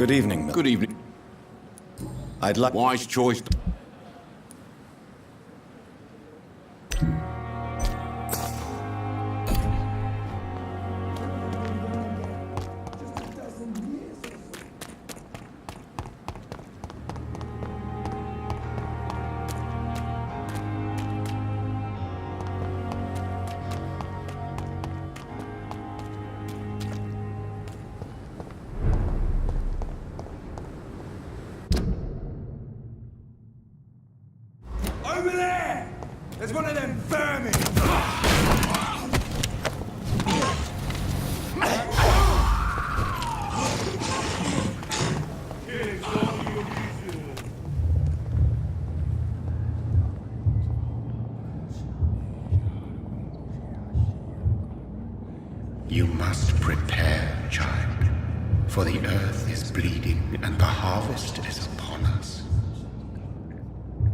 Good evening, Mil. Good evening. I'd like... Wise choice. Over there! There's one of them vermin! You must prepare, child, for the earth is bleeding and the harvest is upon us.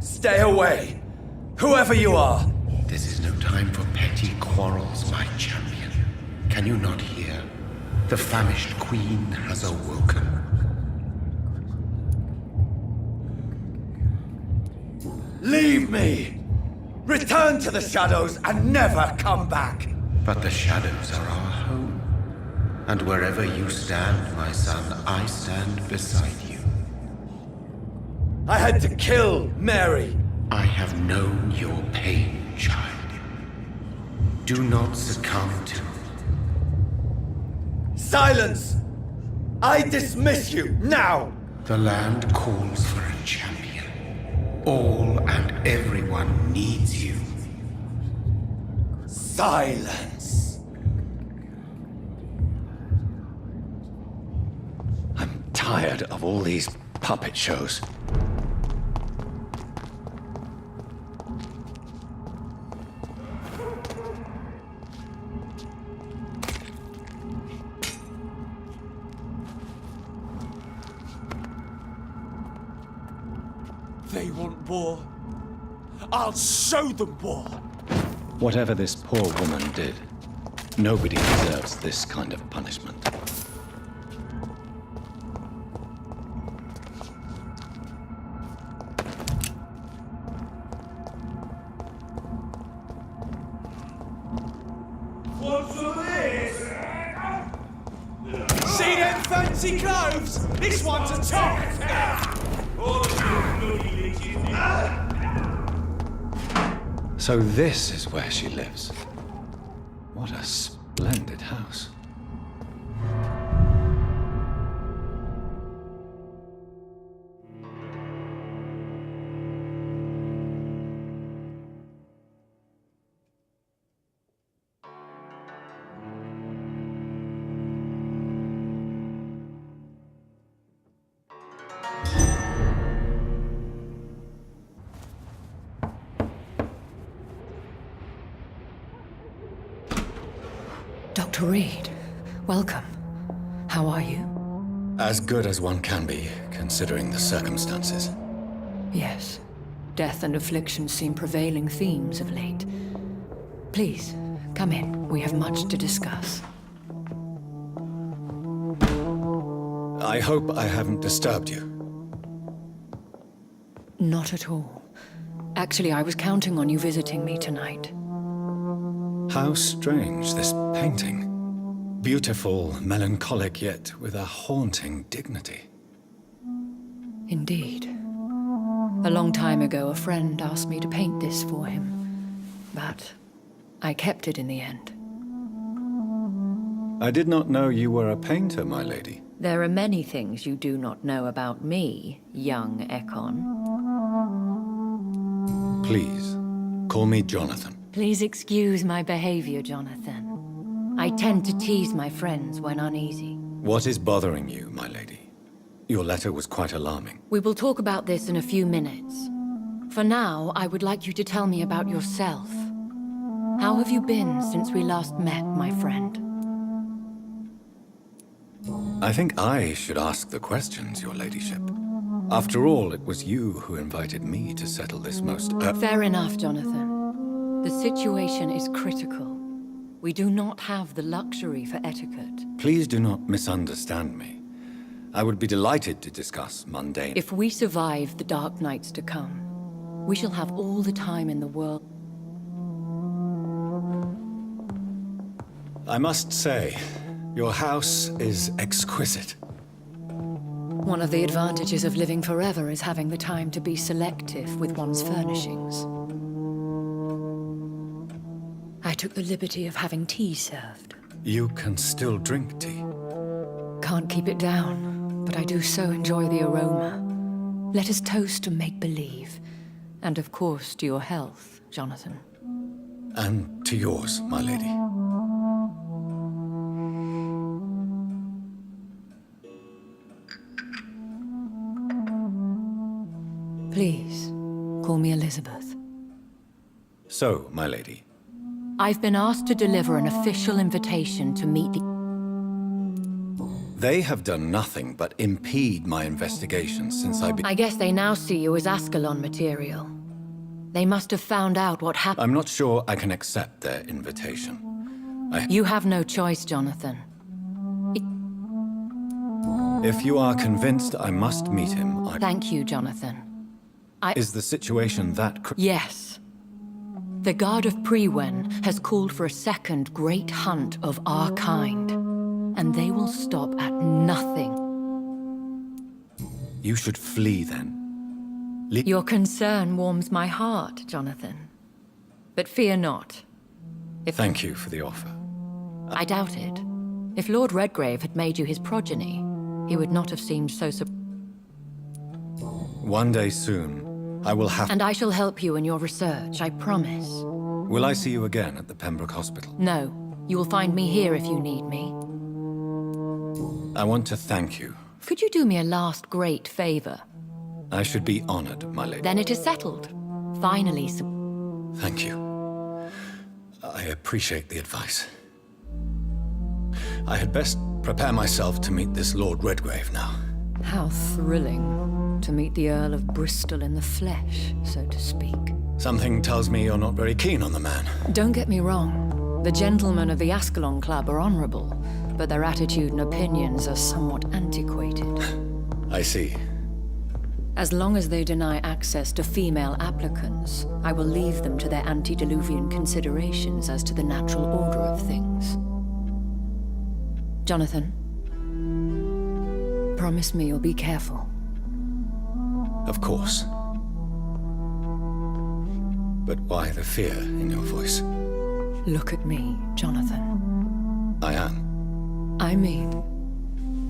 Stay away! Whoever you are! This is no time for petty quarrels, my champion. Can you not hear? The famished queen has awoken. Leave me! Return to the shadows and never come back! But the shadows are our home. And wherever you stand, my son, I stand beside you. I had to kill Mary! I have known your pain, child. Do not succumb to... Silence! I dismiss you, now! The land calls for a champion. All and everyone needs you. Silence! I'm tired of all these puppet shows. They want war. I'll show them war. Whatever this poor woman did, nobody deserves this kind of punishment. What's all this? See them fancy clothes? This one's a top! So this is where she lives. What a splendid house. Dr. Reed, welcome. How are you? As good as one can be, considering the circumstances. Yes. Death and affliction seem prevailing themes of late. Please, come in. We have much to discuss. I hope I haven't disturbed you. Not at all. Actually, I was counting on you visiting me tonight. How strange, this painting. Beautiful, melancholic, yet with a haunting dignity. Indeed. A long time ago, a friend asked me to paint this for him, but I kept it in the end. I did not know you were a painter, my lady. There are many things you do not know about me, young Ekon. Please, call me Jonathan. Please excuse my behavior, Jonathan. I tend to tease my friends when uneasy. What is bothering you, my lady? Your letter was quite alarming. We will talk about this in a few minutes. For now, I would like you to tell me about yourself. How have you been since we last met, my friend? I think I should ask the questions, your ladyship. After all, it was you who invited me to settle this most Fair enough, Jonathan. The situation is critical. We do not have the luxury for etiquette. Please do not misunderstand me. I would be delighted to discuss mundane... If we survive the dark nights to come, we shall have all the time in the world. I must say, your house is exquisite. One of the advantages of living forever is having the time to be selective with one's furnishings. I took the liberty of having tea served. You can still drink tea. Can't keep it down, but I do so enjoy the aroma. Let us toast to make-believe. And of course, to your health, Jonathan. And to yours, my lady. Please, call me Elizabeth. So, my lady. I've been asked to deliver an official invitation to meet the... They have done nothing but impede my investigation since I guess they now see you as Ascalon material. They must have found out what happened. I'm not sure I can accept their invitation. You have no choice, Jonathan. If you are convinced I must meet him, Thank you, Jonathan. Is the situation that... Yes. The Guard of Prewen has called for a second great hunt of our kind. And they will stop at nothing. You should flee, then. Your concern warms my heart, Jonathan. But fear not. Thank you for the offer. I doubt it. If Lord Redgrave had made you his progeny, he would not have seemed so One day soon, I will have... And I shall help you in your research, I promise. Will I see you again at the Pembroke Hospital? No. You will find me here if you need me. I want to thank you. Could you do me a last great favor? I should be honored, my lady. Then it is settled. Finally. Thank you. I appreciate the advice. I had best prepare myself to meet this Lord Redgrave now. How thrilling to meet the Earl of Bristol in the flesh, so to speak. Something tells me you're not very keen on the man. Don't get me wrong. The gentlemen of the Ascalon Club are honorable, but their attitude and opinions are somewhat antiquated. I see. As long as they deny access to female applicants, I will leave them to their antediluvian considerations as to the natural order of things. Jonathan, promise me you'll be careful. Of course. But why the fear in your voice? Look at me, Jonathan. I am. I mean,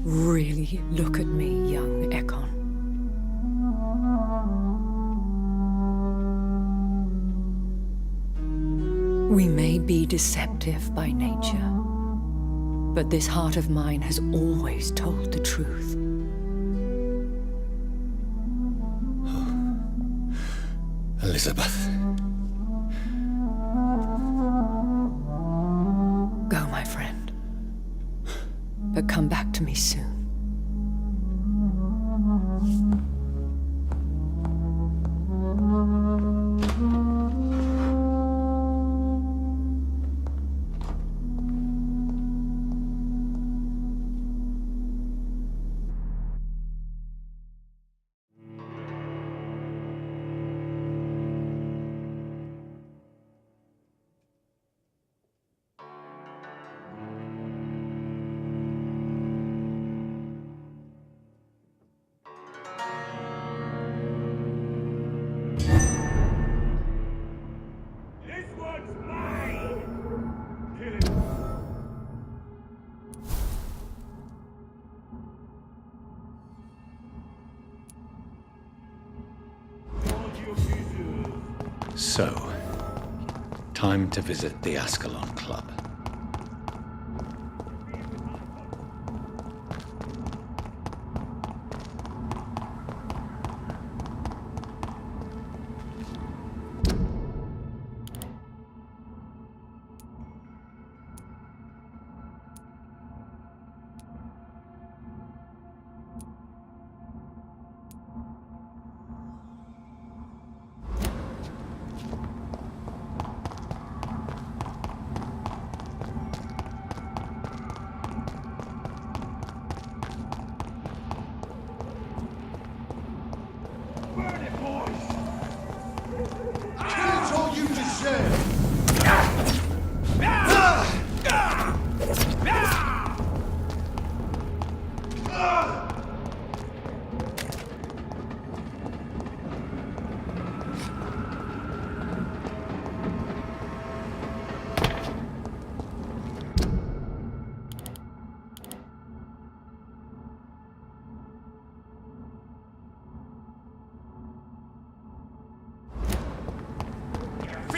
really look at me, young Ekon. We may be deceptive by nature, but this heart of mine has always told the truth. Elizabeth. Go, my friend. But come back to me soon. So, time to visit the Ascalon Club.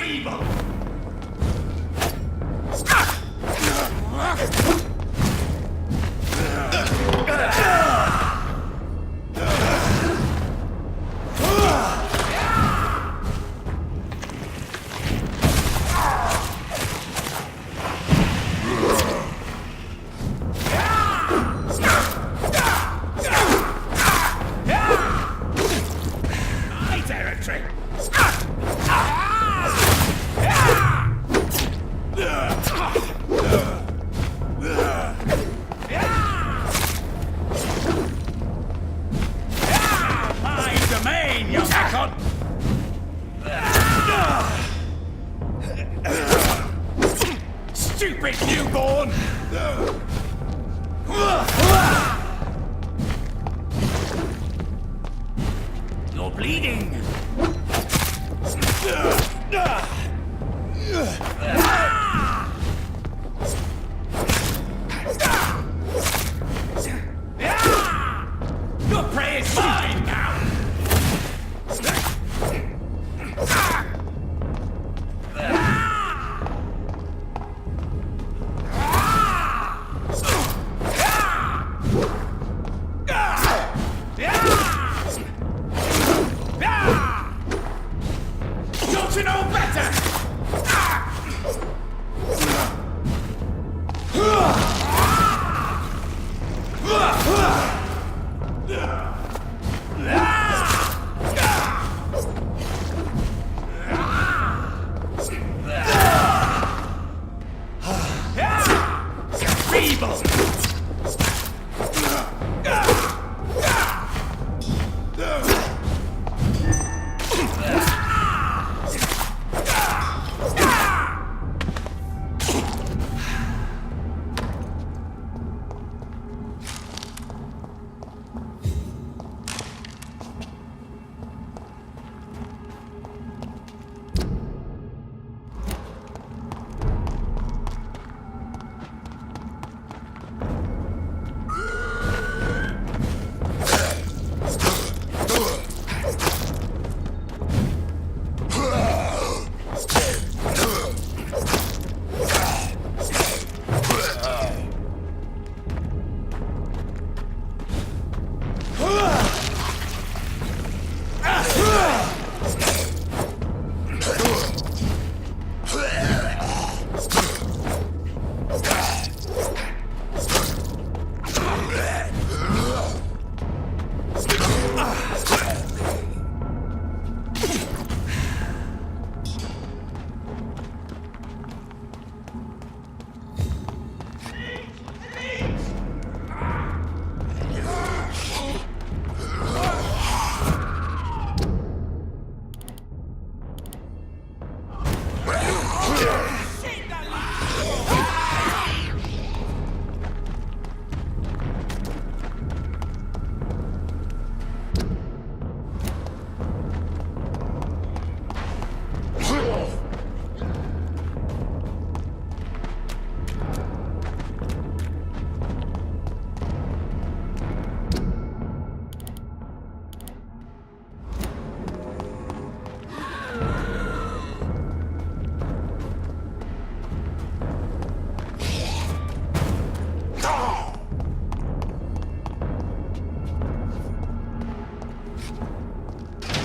feeble! Stupid newborn! You're bleeding! Your prey is mine now! Don't you know better? Feeble!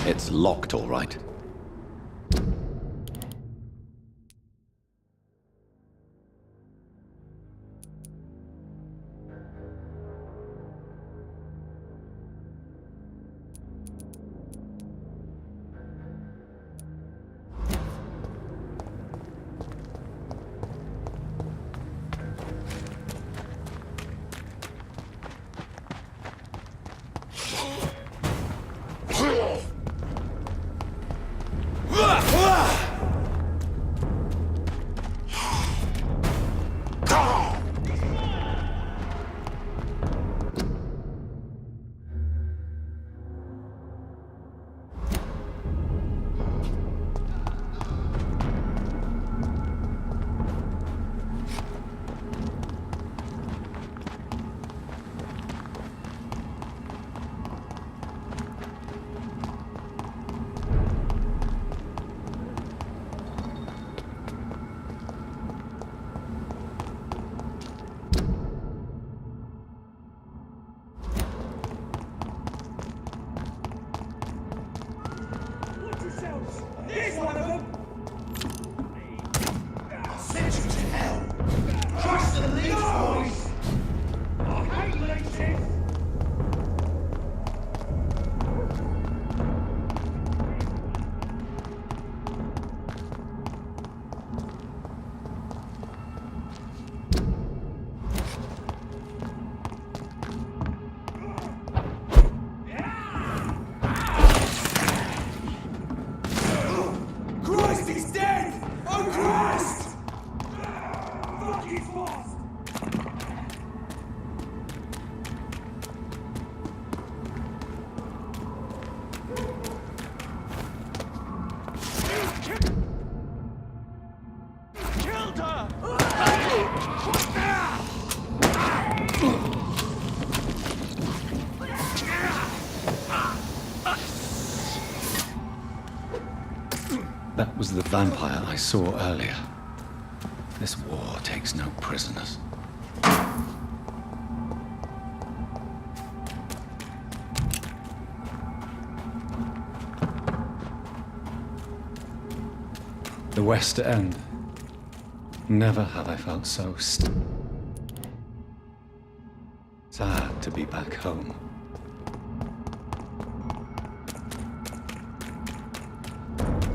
It's locked, all right. was the vampire I saw earlier. This war takes no prisoners. The West End. Never have I felt so sad to be back home.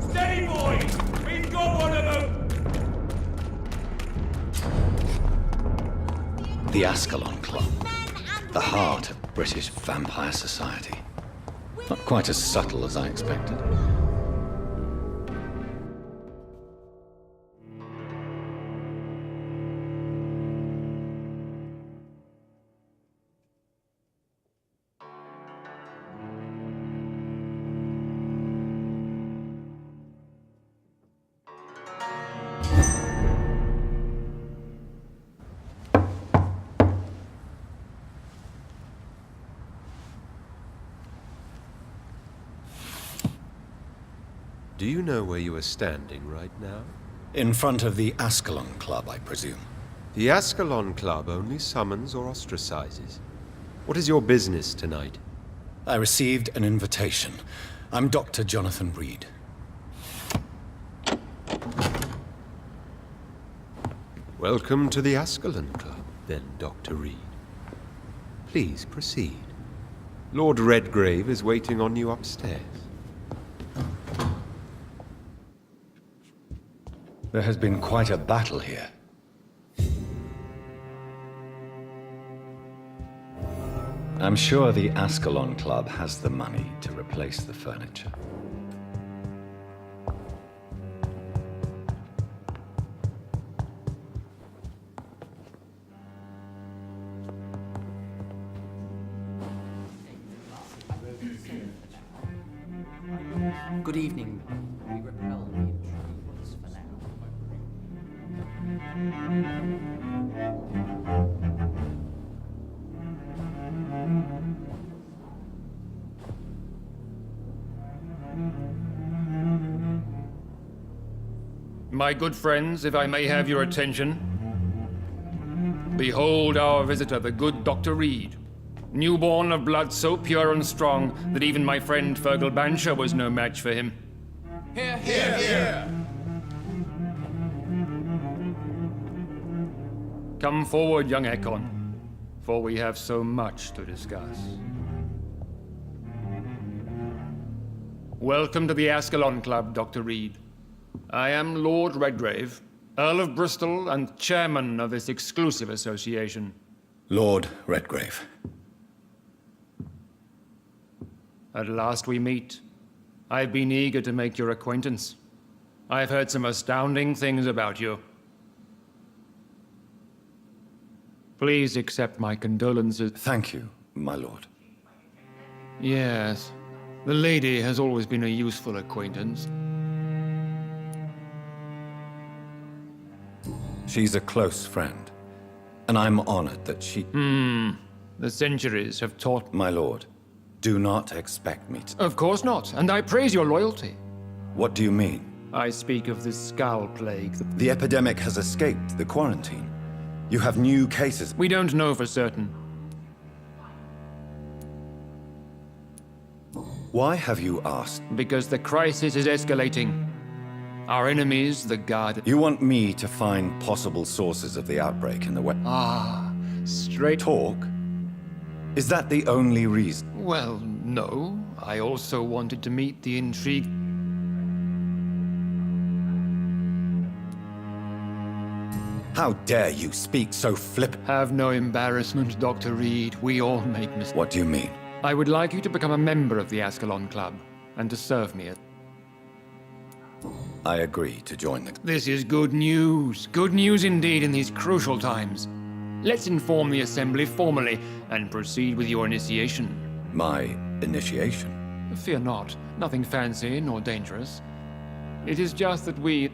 Steady, boys! We've got one of them! The Ascalon Club. The heart of British vampire society. Not quite as subtle as I expected. Do you know where you are standing right now? In front of the Ascalon Club, I presume. The Ascalon Club only summons or ostracizes. What is your business tonight? I received an invitation. I'm Dr. Jonathan Reed. Welcome to the Ascalon Club, then, Dr. Reed. Please proceed. Lord Redgrave is waiting on you upstairs. There has been quite a battle here. I'm sure the Ascalon Club has the money to replace the furniture. Good evening. We repel the intruders for now. My good friends, if I may have your attention. Behold our visitor, the good Dr. Reed. Newborn of blood so pure and strong that even my friend Fergal Bansher was no match for him. Here, here! Come forward, young Ekon, for we have so much to discuss. Welcome to the Ascalon Club, Dr. Reed. I am Lord Redgrave, Earl of Bristol and chairman of this exclusive association. Lord Redgrave. At last we meet. I've been eager to make your acquaintance. I've heard some astounding things about you. Please accept my condolences. Thank you, my lord. Yes, the lady has always been a useful acquaintance. She's a close friend, and I'm honored that she... The centuries have taught... My lord, do not expect me to... Of course not, and I praise your loyalty. What do you mean? I speak of the Skull Plague. The epidemic has escaped the quarantine. You have new cases. We don't know for certain. Why have you asked? Because the crisis is escalating. Our enemies, the Guard... You want me to find possible sources of the outbreak in the West? Straight... Talk? Is that the only reason? Well, no. I also wanted to meet the intrigue... How dare you speak so Have no embarrassment, Dr. Reed. We all make mistakes. What do you mean? I would like you to become a member of the Ascalon Club, and to serve me at... I agree to join the... This is good news. Good news indeed in these crucial times. Let's inform the Assembly formally, and proceed with your initiation. My initiation? Fear not. Nothing fancy nor dangerous. It is just that we...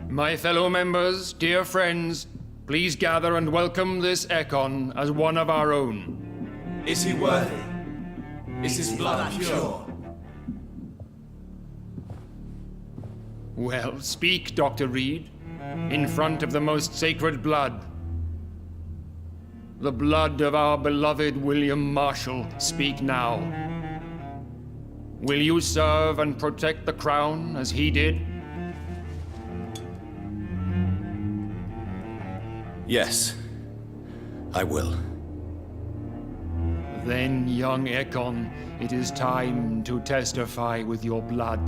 My fellow members, dear friends, please gather and welcome this Ekon as one of our own. Is he worthy? Is his blood pure? Well, speak, Dr. Reed, in front of the most sacred blood. The blood of our beloved William Marshall. Speak now. Will you serve and protect the crown as he did? Yes, I will. Then, young Ekon, it is time to testify with your blood.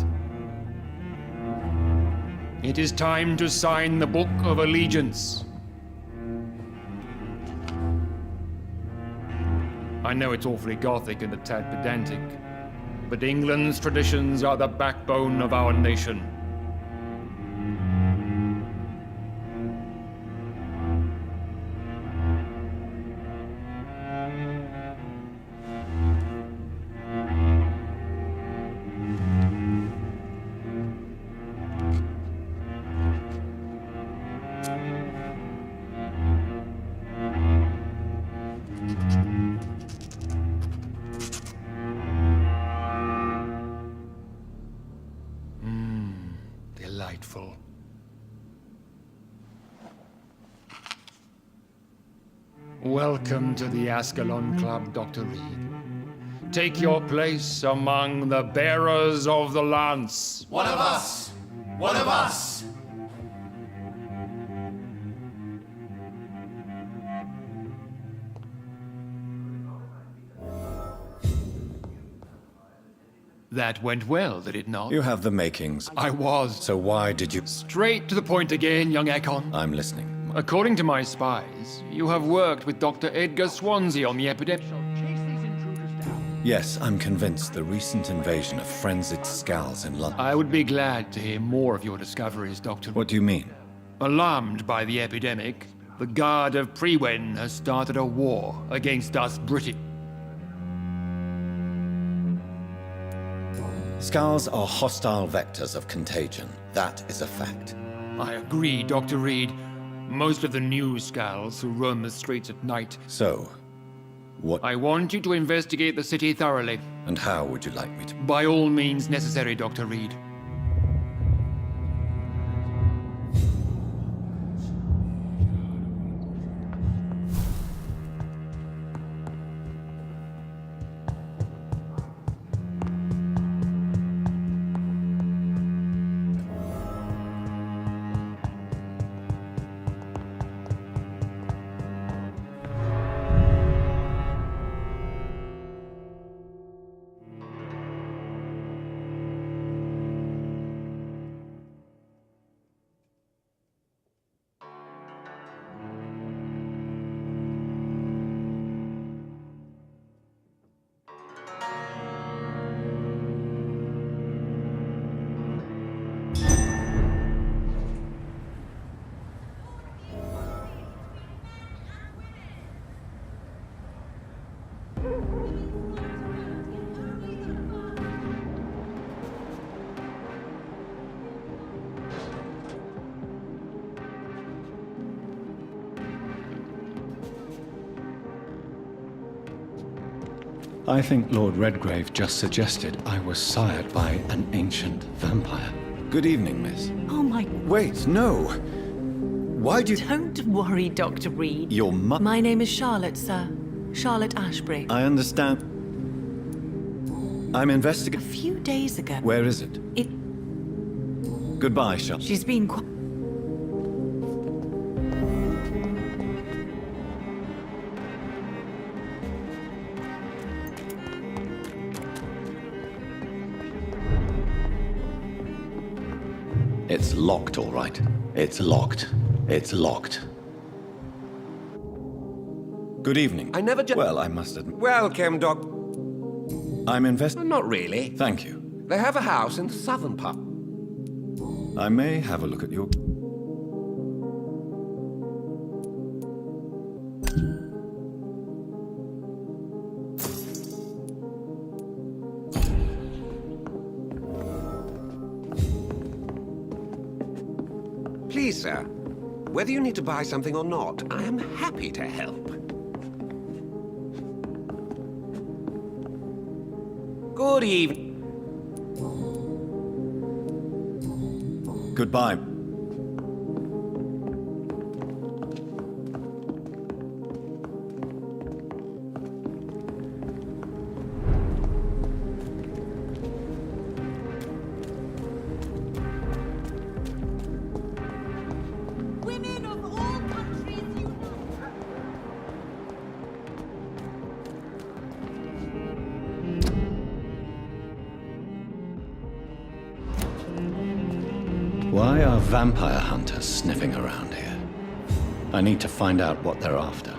It is time to sign the Book of Allegiance. I know it's awfully Gothic and a tad pedantic, but England's traditions are the backbone of our nation. Delightful. Welcome to the Ascalon Club, Dr. Reed. Take your place among the bearers of the lance. One of us! One of us! That went well, did it not? You have the makings. I was. So why did you... Straight to the point again, young Ekon. I'm listening. According to my spies, you have worked with Dr. Edgar Swansea on the epidemic. Yes, I'm convinced the recent invasion of frenzied Scals in London... I would be glad to hear more of your discoveries, Doctor. What do you mean? Alarmed by the epidemic, the Guard of Prewen has started a war against us British. Scals are hostile vectors of contagion. That is a fact. I agree, Dr. Reed. Most of the new Scals who roam the streets at night. So, what... I want you to investigate the city thoroughly. And how would you like me to... By all means necessary, Dr. Reed. I think Lord Redgrave just suggested I was sired by an ancient vampire. Good evening, miss. Oh my... Wait, no! Why do you... Don't worry, Dr. Reed. Your mother... My name is Charlotte, sir. Charlotte Ashbury. I understand. I'm A investigating... few days ago... Where is it? Goodbye, Charlotte. She's been It's locked, all right. It's locked. It's locked. Good evening. I never Well, I must admit... Welcome, Doc. I'm investing... Not really. Thank you. They have a house in the southern part. I may have a look at your... Please, sir, whether you need to buy something or not, I am happy to help. Good evening. Goodbye. Women of all countries unite! Why are vampire hunters sniffing around here? I need to find out what they're after.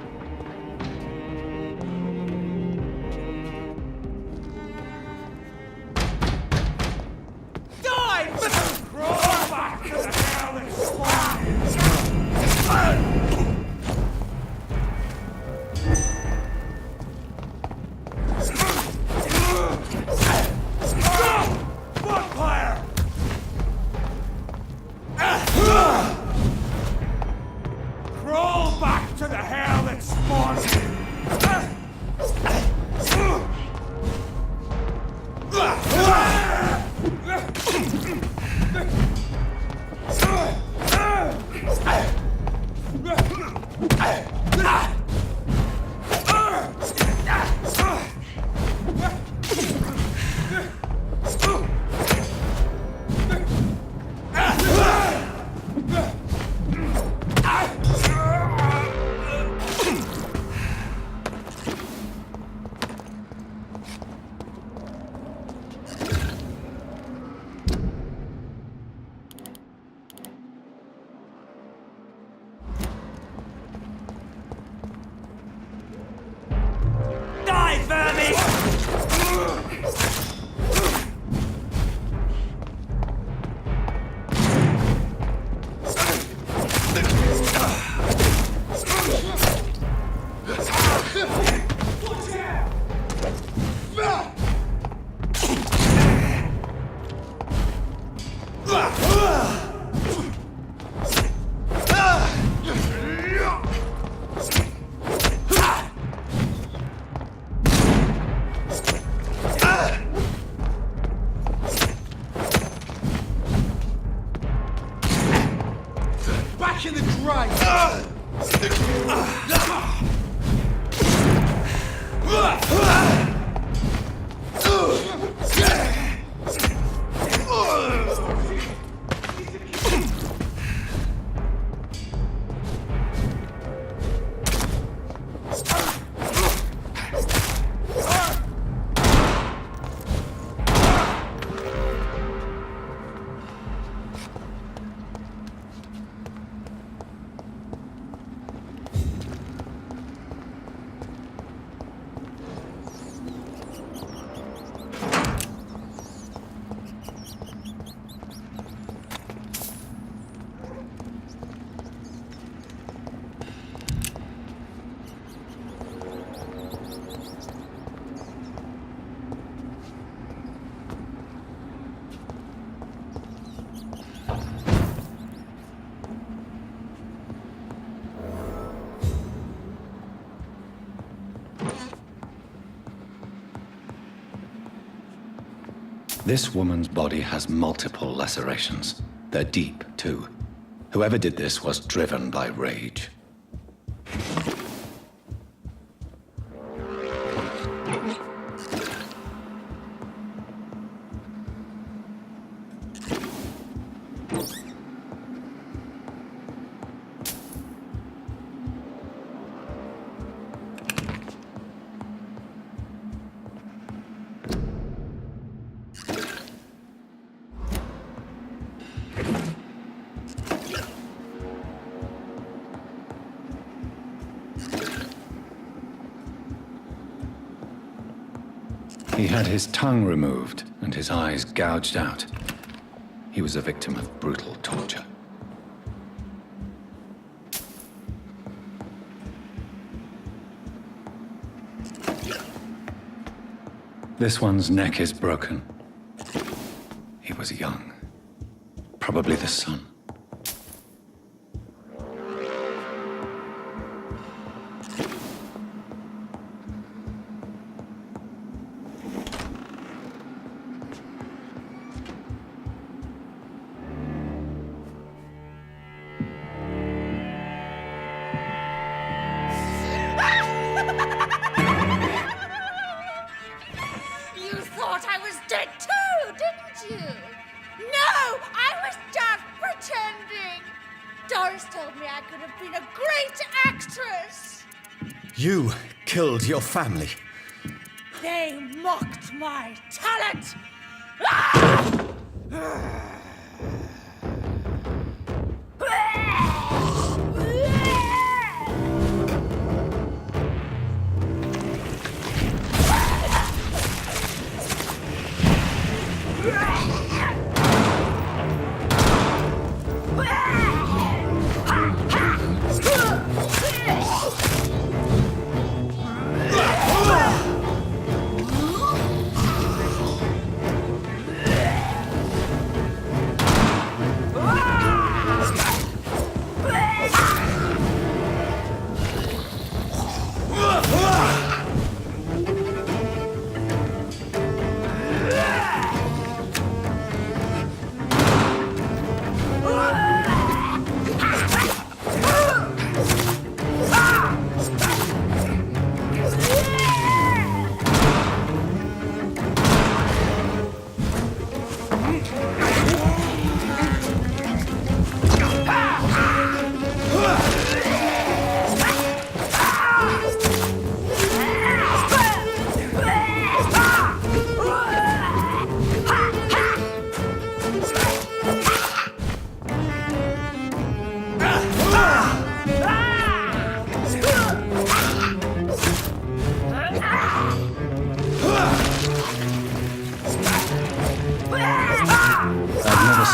Crawl back to the hell that spawned Die, vermin! Back in the grave! This woman's body has multiple lacerations. They're deep, too. Whoever did this was driven by rage. He had his tongue removed and his eyes gouged out. He was a victim of brutal torture. This one's neck is broken. He was young. Probably the son. Doris told me I could have been a great actress. You killed your family. They mocked my talent.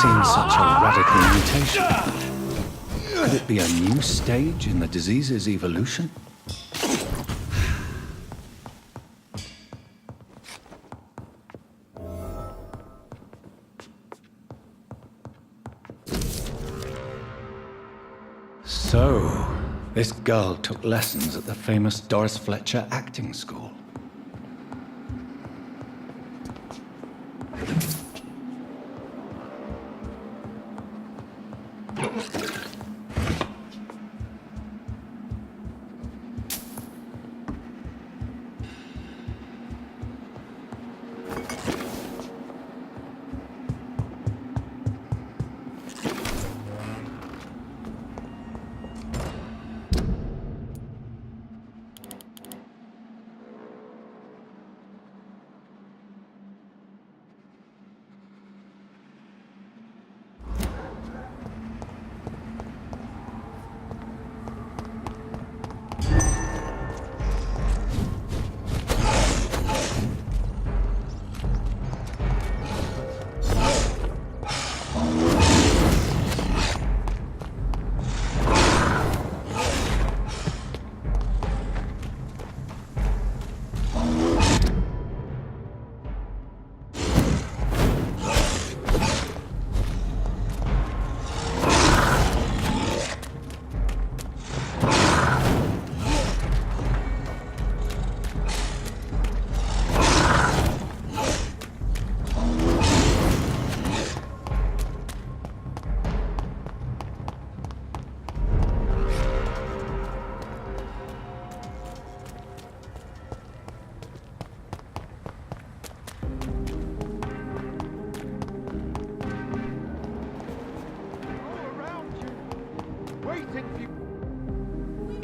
Seen such a radical mutation. Could it be a new stage in the disease's evolution? So, this girl took lessons at the famous Doris Fletcher acting school.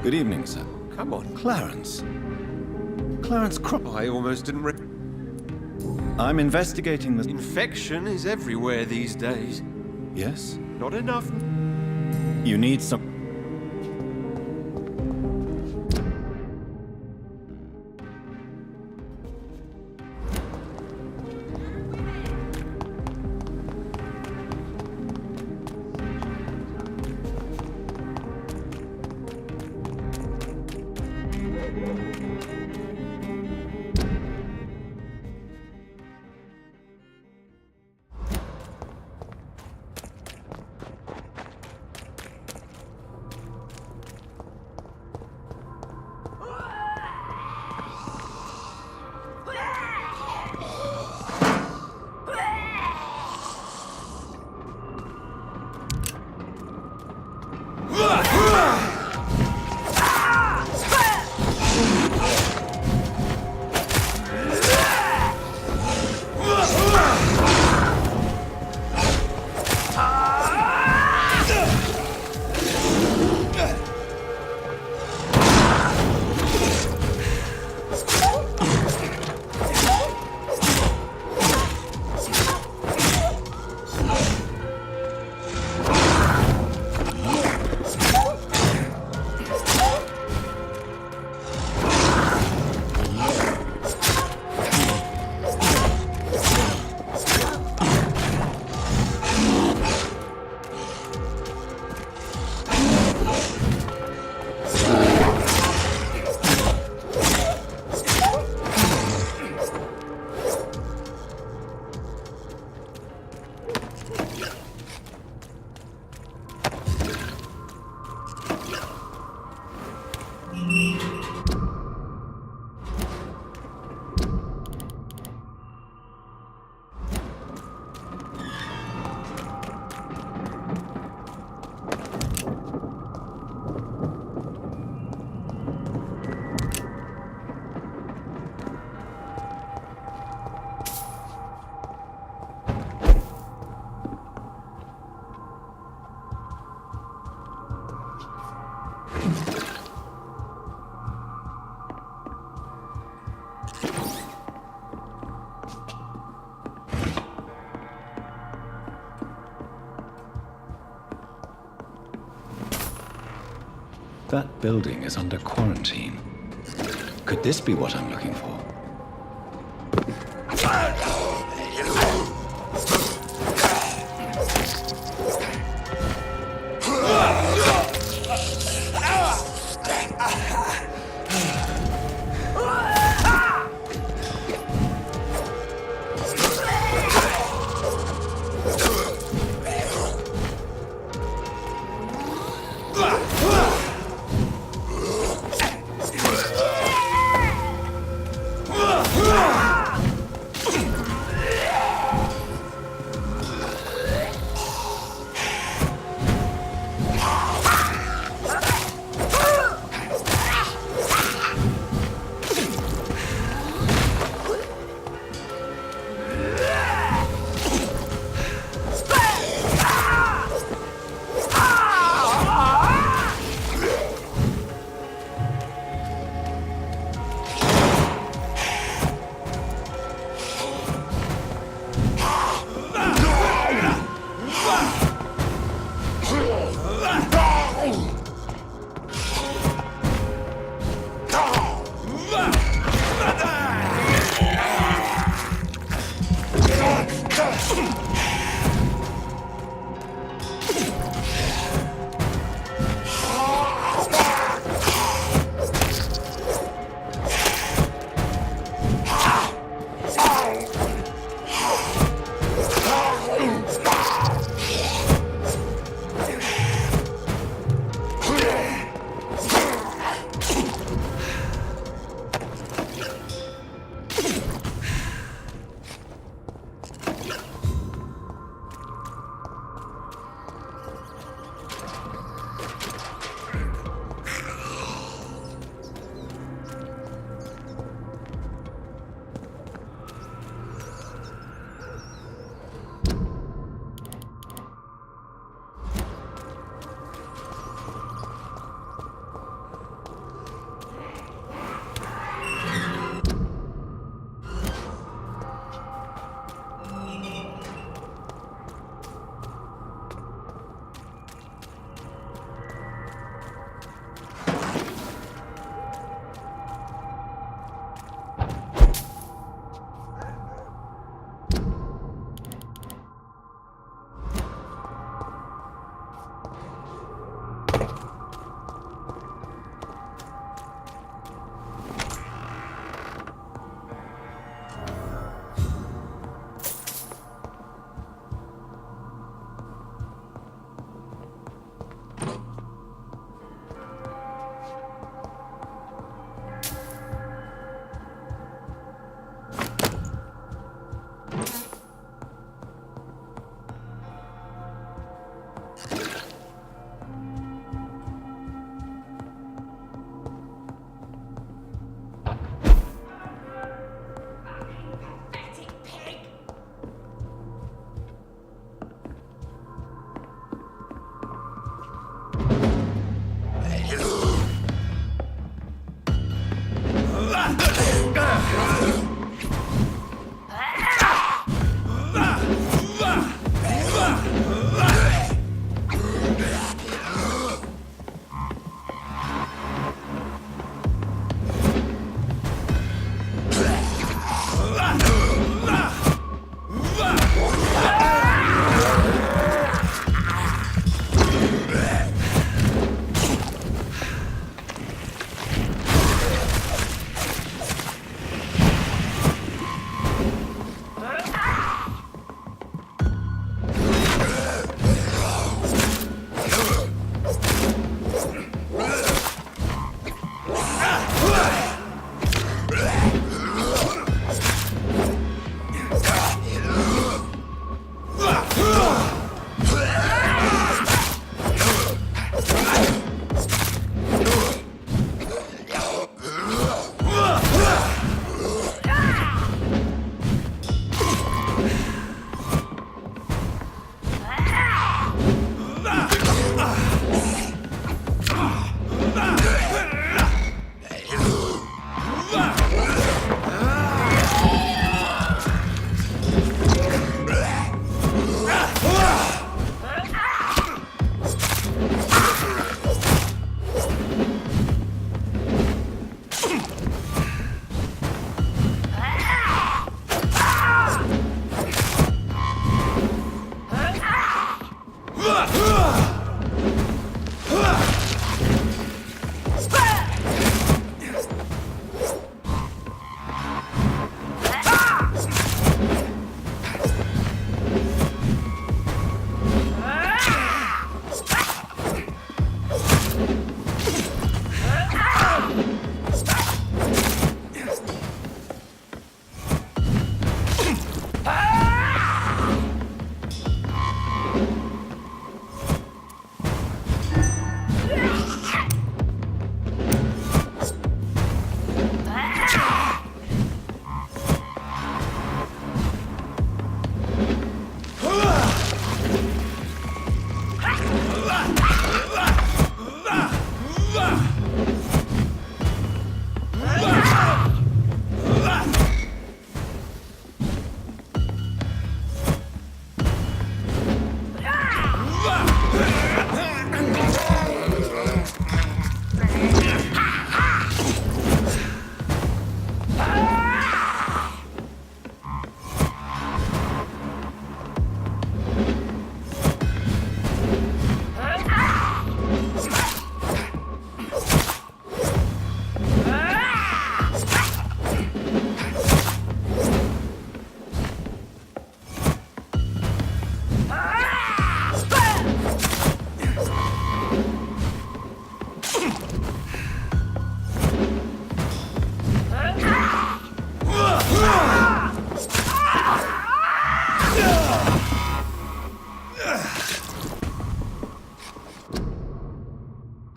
Good evening, sir. Come on. Clarence. Clarence I almost didn't I'm investigating the... Infection is everywhere these days. Yes? Not enough. You need some... That building is under quarantine. Could this be what I'm looking for?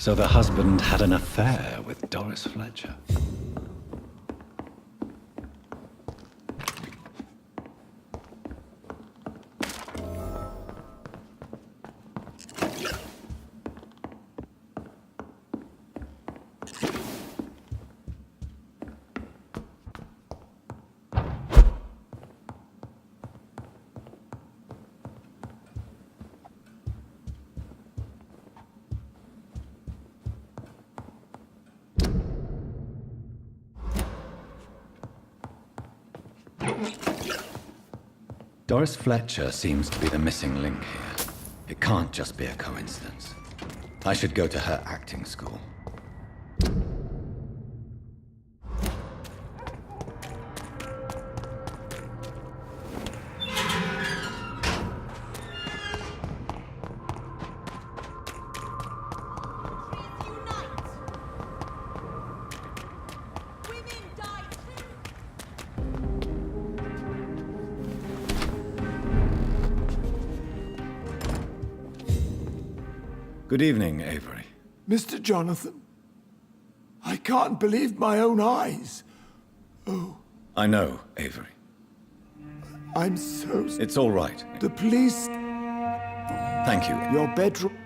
So the husband had an affair with Doris Fletcher. Doris Fletcher seems to be the missing link here. It can't just be a coincidence. I should go to her acting school. Good evening, Avery. Mr. Jonathan, I can't believe my own eyes. Oh. I know, Avery. I'm so... It's all right. The police... Thank you. Your bedroom...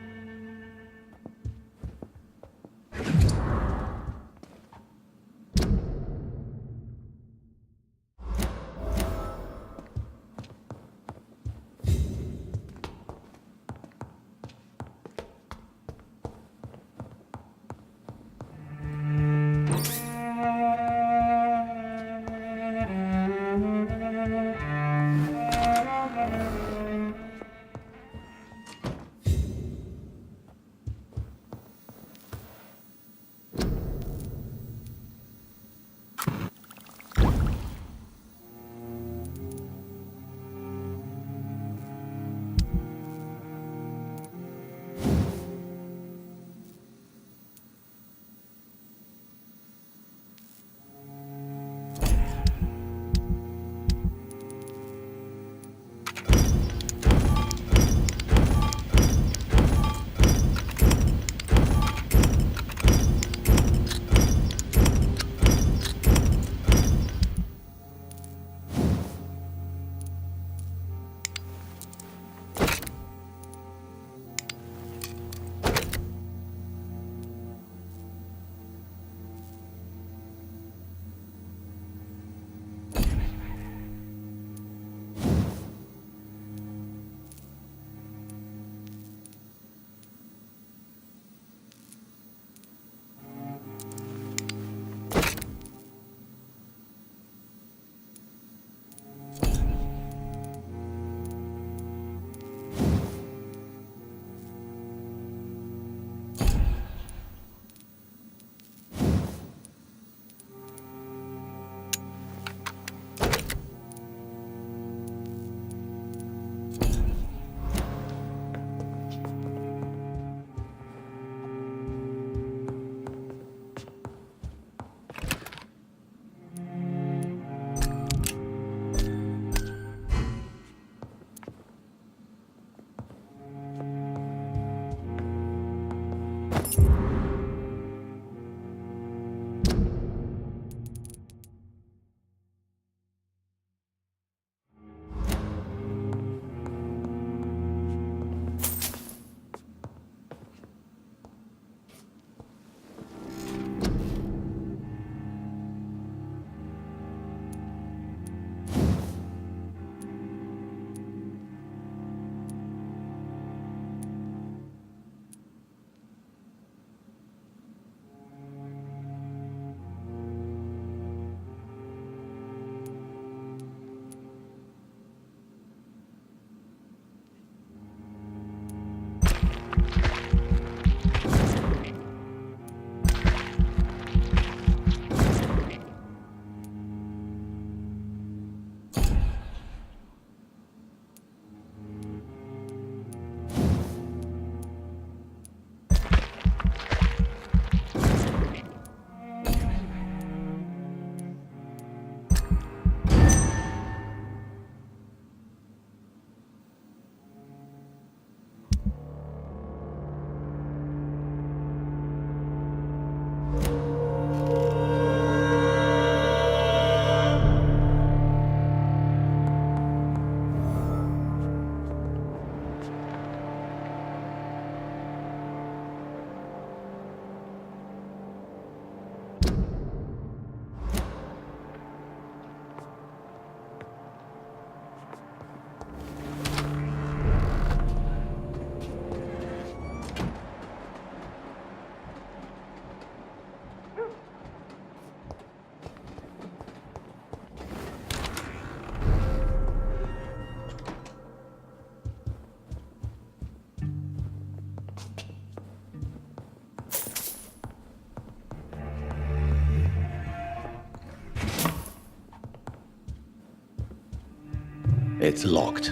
It's locked.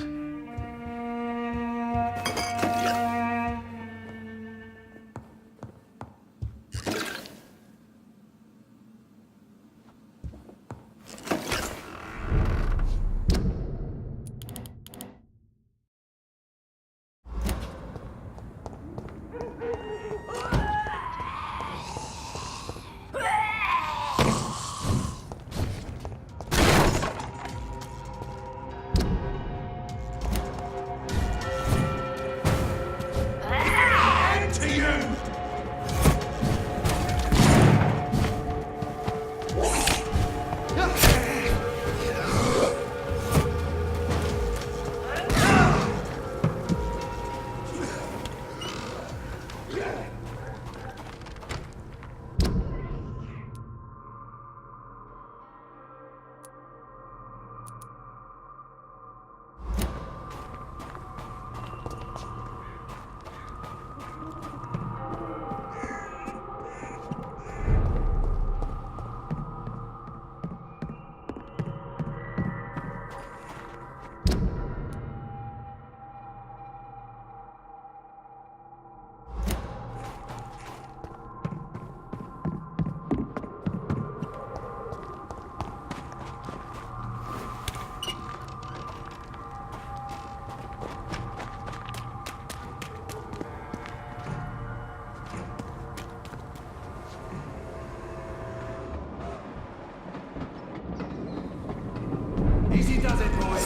Easy does it, boys.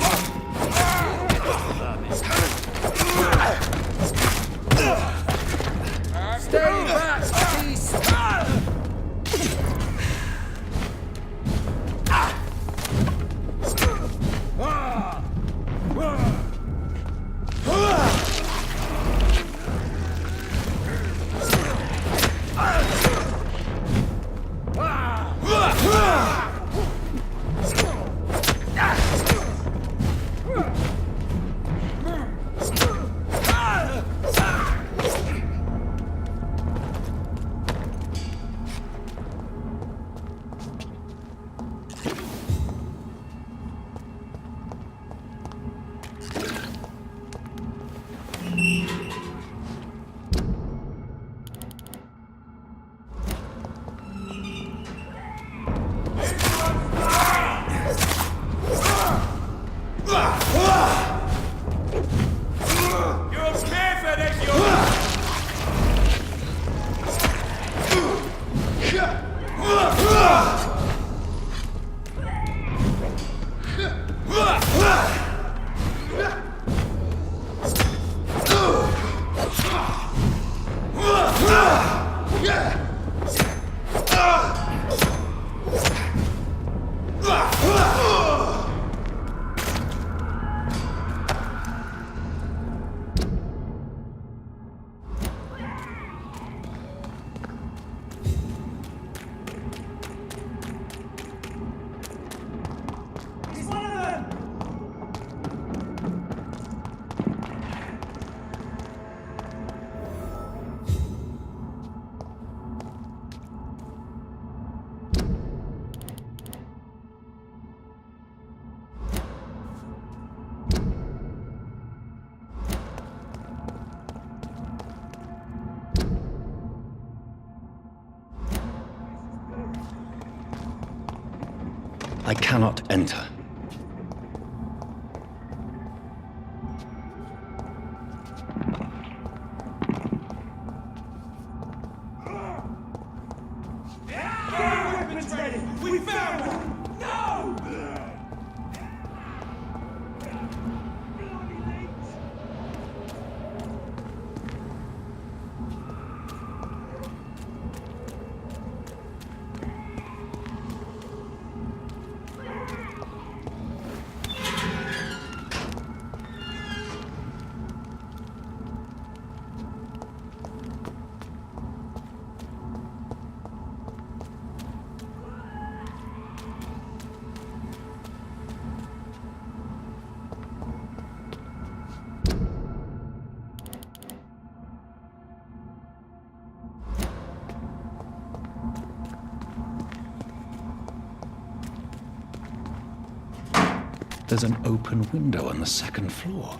Stay back, peace. I cannot enter. Weapons ready! We found one! No! There's an open window on the second floor.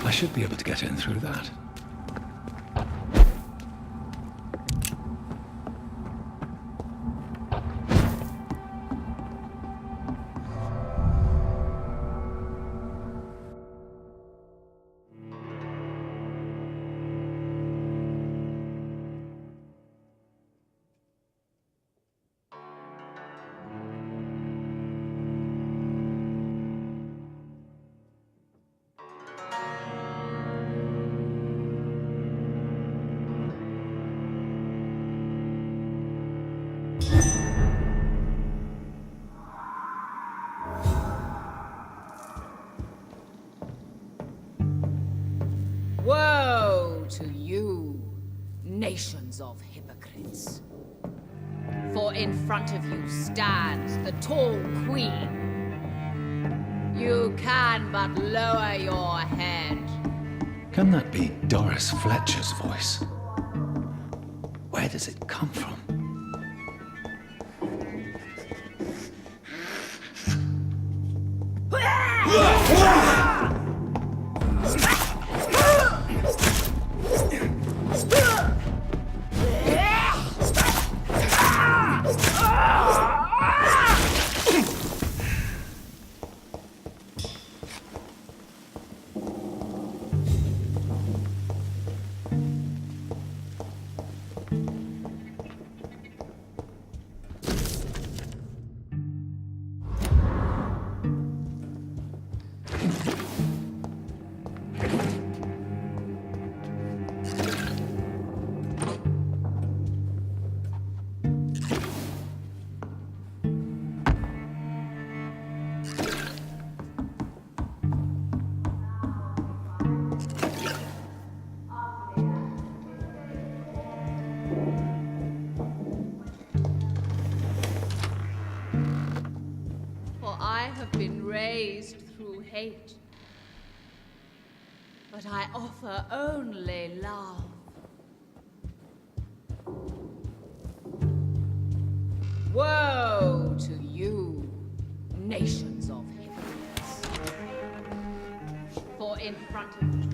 I should be able to get in through that. Woe to you, nations of hypocrites. For in front of you stands the tall queen. You can but lower your head. Can that be Doris Fletcher's voice? Where does it come from? I have been raised through hate, but I offer only love. Woe to you, nations of hypocrites, for in front of you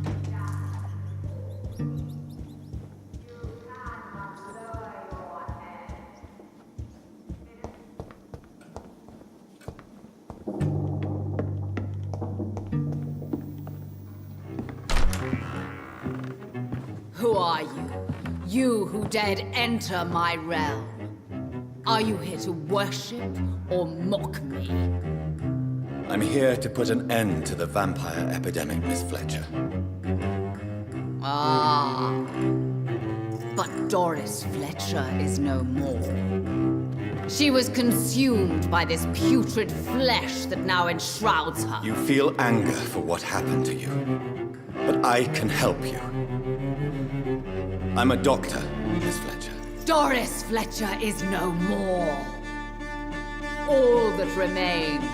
Who are you? You who dared enter my realm? Are you here to worship or mock me? I'm here to put an end to the vampire epidemic, Miss Fletcher. Ah. But Doris Fletcher is no more. She was consumed by this putrid flesh that now enshrouds her. You feel anger for what happened to you, but I can help you. I'm a doctor, Miss Fletcher. Doris Fletcher is no more. All that remains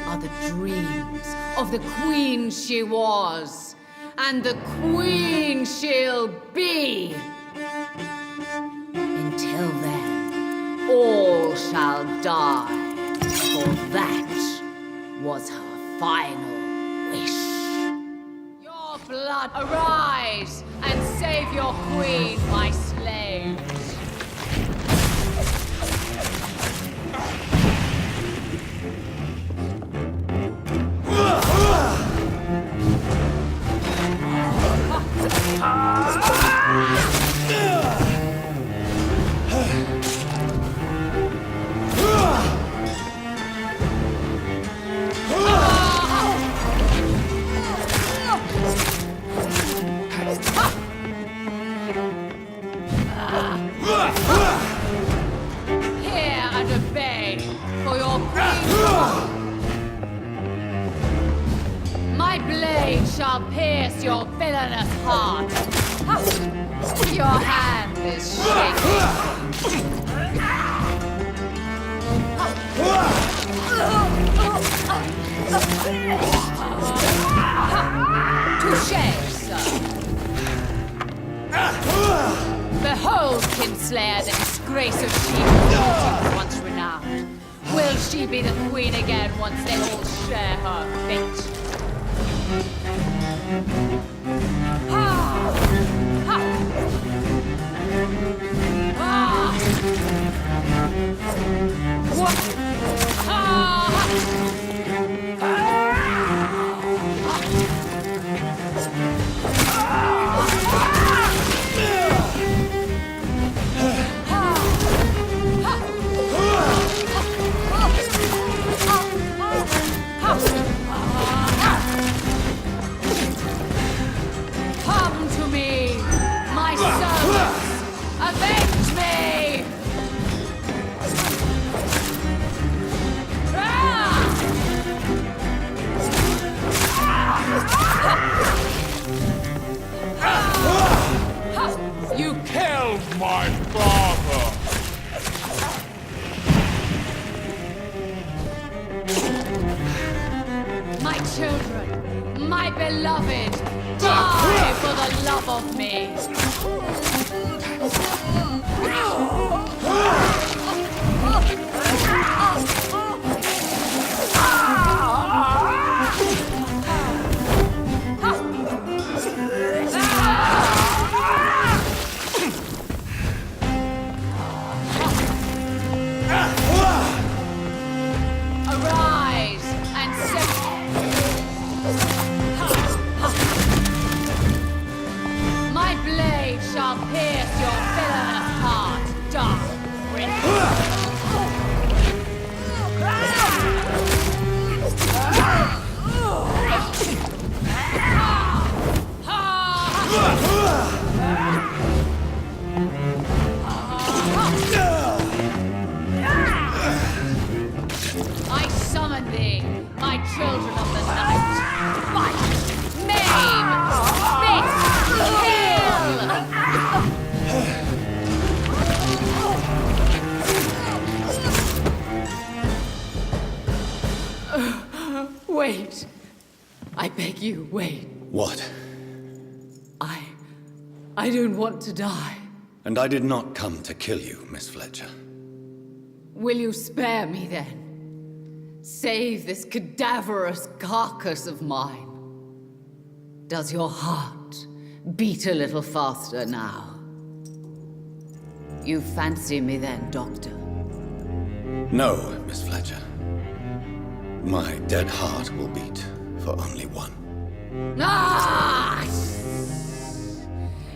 are the dreams of the queen she was, and the queen she'll be. Until then, all shall die, for that was her final wish. Your blood, arise and save your queen, my slaves. Hear and obey, for your queen. My blade shall pierce your villainous heart. Your hand is shaking. Touché, sir. Behold, Kinslayer, the disgrace of she who was once renowned. Will she be the queen again once they all share her fate? Ha! Ha! Ah! What? Come to me, my servants! Avenge me! You killed my father! My children, my beloved, die for the love of me! Arise and set. My blade shall pierce your villainous heart, dark prince. I summon thee, my children of the night. Fight! Maim! Spit! Kill! Wait. I beg you, wait. What? I don't want to die. And I did not come to kill you, Miss Fletcher. Will you spare me then? Save this cadaverous carcass of mine. Does your heart beat a little faster now? You fancy me then, Doctor? No, Miss Fletcher. My dead heart will beat for only one. Ah!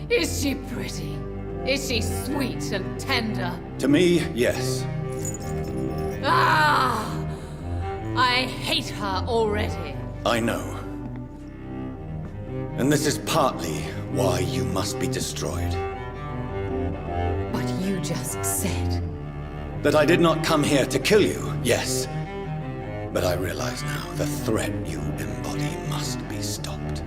Is she pretty? Is she sweet and tender? To me, yes. Ah! I hate her already. I know. And this is partly why you must be destroyed. But you just said... That I did not come here to kill you, yes. But I realize now the threat you embody must be stopped.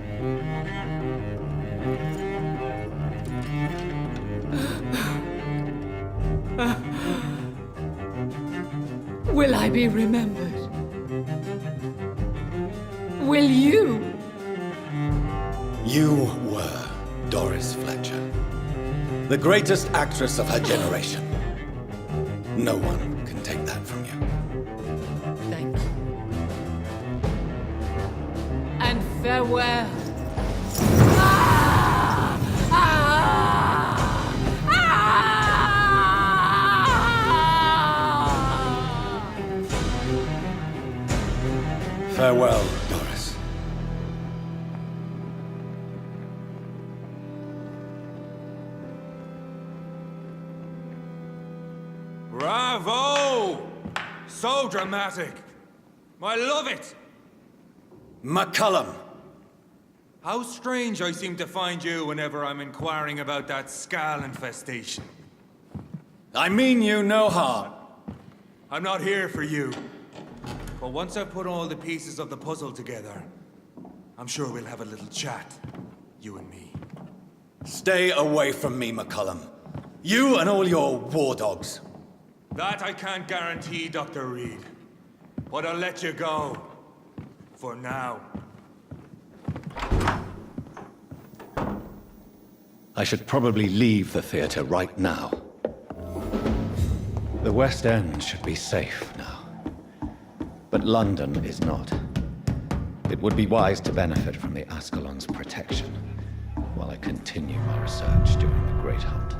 Will I be remembered? Will you? You were Doris Fletcher, the greatest actress of her generation. No one can take that from you. Thank you. And farewell. Farewell, Doris. Bravo! So dramatic. I love it. McCullum. How strange I seem to find you whenever I'm inquiring about that Skal infestation. I mean you no harm. I'm not here for you. But once I've put all the pieces of the puzzle together, I'm sure we'll have a little chat, you and me. Stay away from me, McCullum. You and all your war dogs. That I can't guarantee, Dr. Reed. But I'll let you go. For now. I should probably leave the theater right now. The West End should be safe now. But London is not. It would be wise to benefit from the Ascalon's protection while I continue my research during the Great Hunt.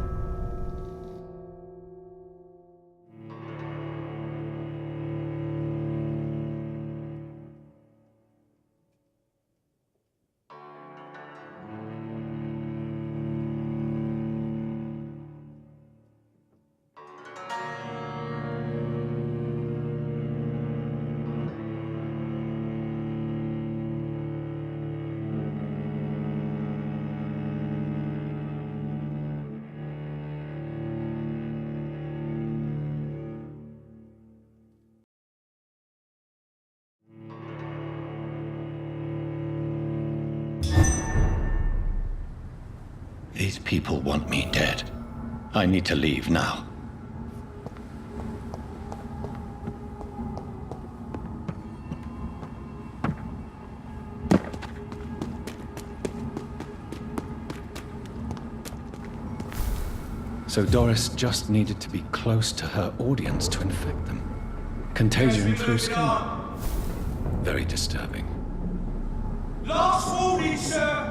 These people want me dead. I need to leave now. So Doris just needed to be close to her audience to infect them. Contagion through skin. Very disturbing. Last warning, sir!